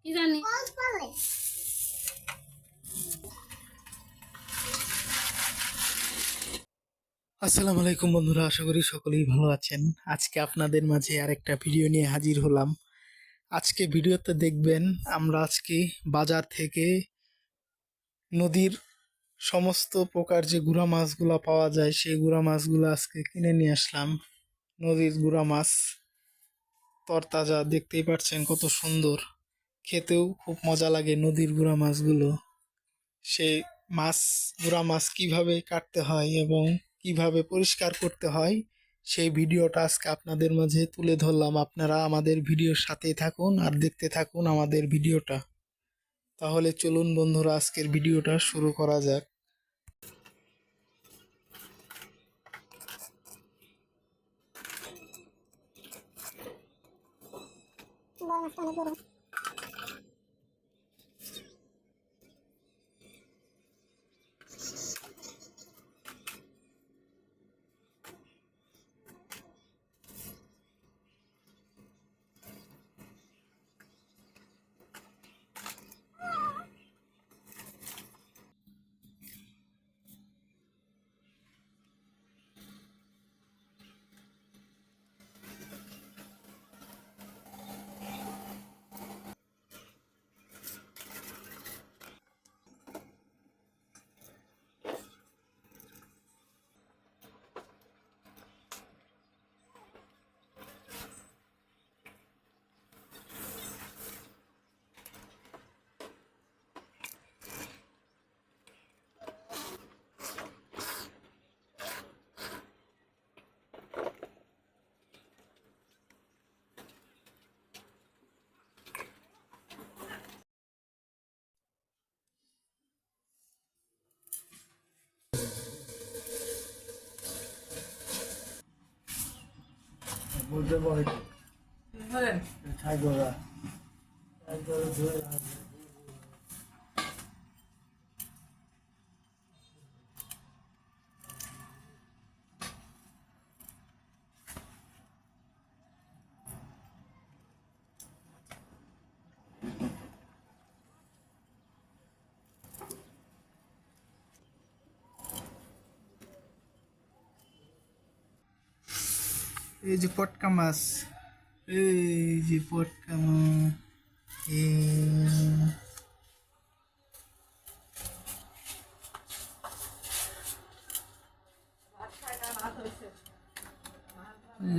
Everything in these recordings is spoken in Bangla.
কি জানি। আসসালামু আলাইকুম বন্ধুরা, আশা করি সকলেই ভালো আছেন। আজকে আপনাদের মাঝে আরেকটা ভিডিও নিয়ে হাজির হলাম। আজকে ভিডিওতে দেখবেন আমরা আজকে বাজার থেকে নদীর সমস্ত প্রকার যে গুড়া মাছগুলো পাওয়া যায় সেই গুড়া মাছগুলো আজকে কিনে নিয়ে আসলাম। নদীর গুড়া মাছ তরতাজা, দেখতেই পাচ্ছেন কত সুন্দর, খেতেও খুব মজা লাগে নদীর গুড়া মাছগুলো। সেই গুড়া মাছ কিভাবে কাটতে হয় এবং কিভাবে পরিষ্কার করতে হয় সেই ভিডিওটা আজকে আপনাদের মাঝে তুলে ধরলাম। আপনারা আমাদের ভিডিওর সাথেই থাকুন আর দেখতে থাকুন আমাদের ভিডিওটা। তাহলে চলুন বন্ধুরা, আজকের ভিডিওটা শুরু করা যাক। বলতে পারি এই যে পটকা মাছ, এই যে পটকা মাছ,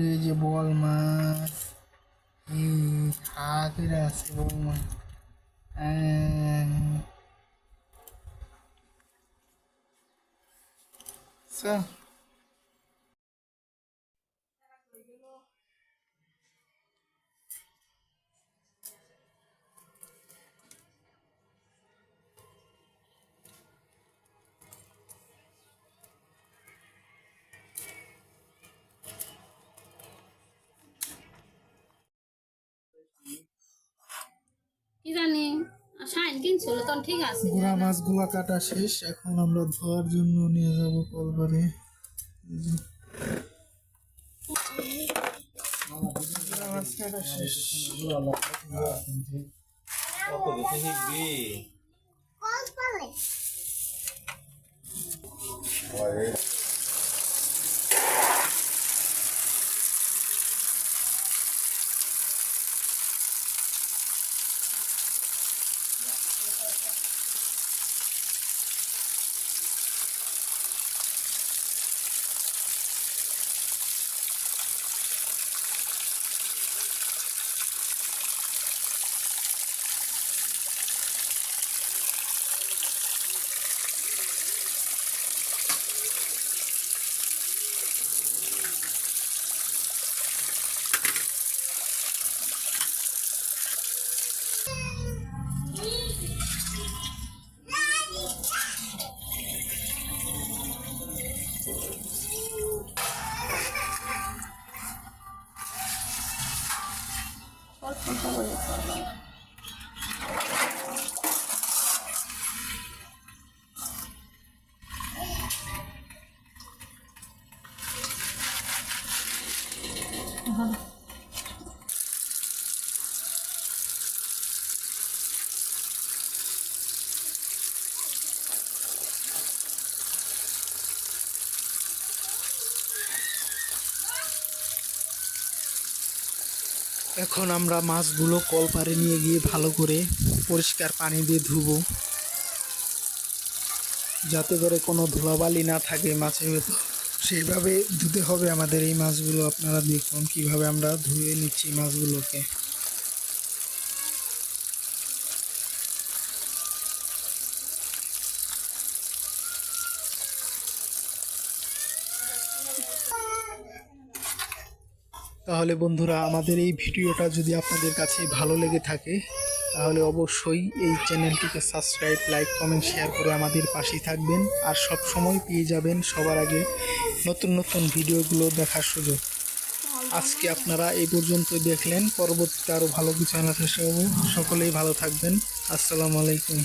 এই যে বল মাছ, এই খা করে আছে বল মাছ। আচ্ছা, কি জানি শাইন কিনছিল তখন ঠিক আছে। গুড়া মাছগুলা কাটা শেষ, এখন আমরা ধোয়ার জন্য নিয়ে যাব কলবারে। গুড়া মাছ কাটা শেষ। এখন আমরা মাছগুলো কলপারে নিয়ে গিয়ে ভালো করে পরিষ্কার পানি দিয়ে ধুবো, যাতে করে কোনো ধুলাবালি না থাকে মাছের ভেতর। সেইভাবে ধুতে হবে আমাদের এই মাছগুলো। আপনারা দেখুন কিভাবে আমরা ধুয়ে নিচ্ছি মাছগুলোকে। তাহলে বন্ধুরা, আমাদের এই ভিডিওটা যদি আপনাদের কাছে ভালো লেগে থাকে তাহলে অবশ্যই এই চ্যানেলটিকে সাবস্ক্রাইব, লাইক, কমেন্ট, শেয়ার করে আমাদের পাশেই থাকবেন। আর সব সময় পেয়ে যাবেন সবার আগে নতুন নতুন ভিডিওগুলো দেখার সুযোগ। আজকে আপনারা এই পর্যন্ত দেখলেন, পরবর্তীতে আরও ভালো কিছু আনার চেষ্টা করব। সকলেই ভালো থাকবেন। আসসালামু আলাইকুম।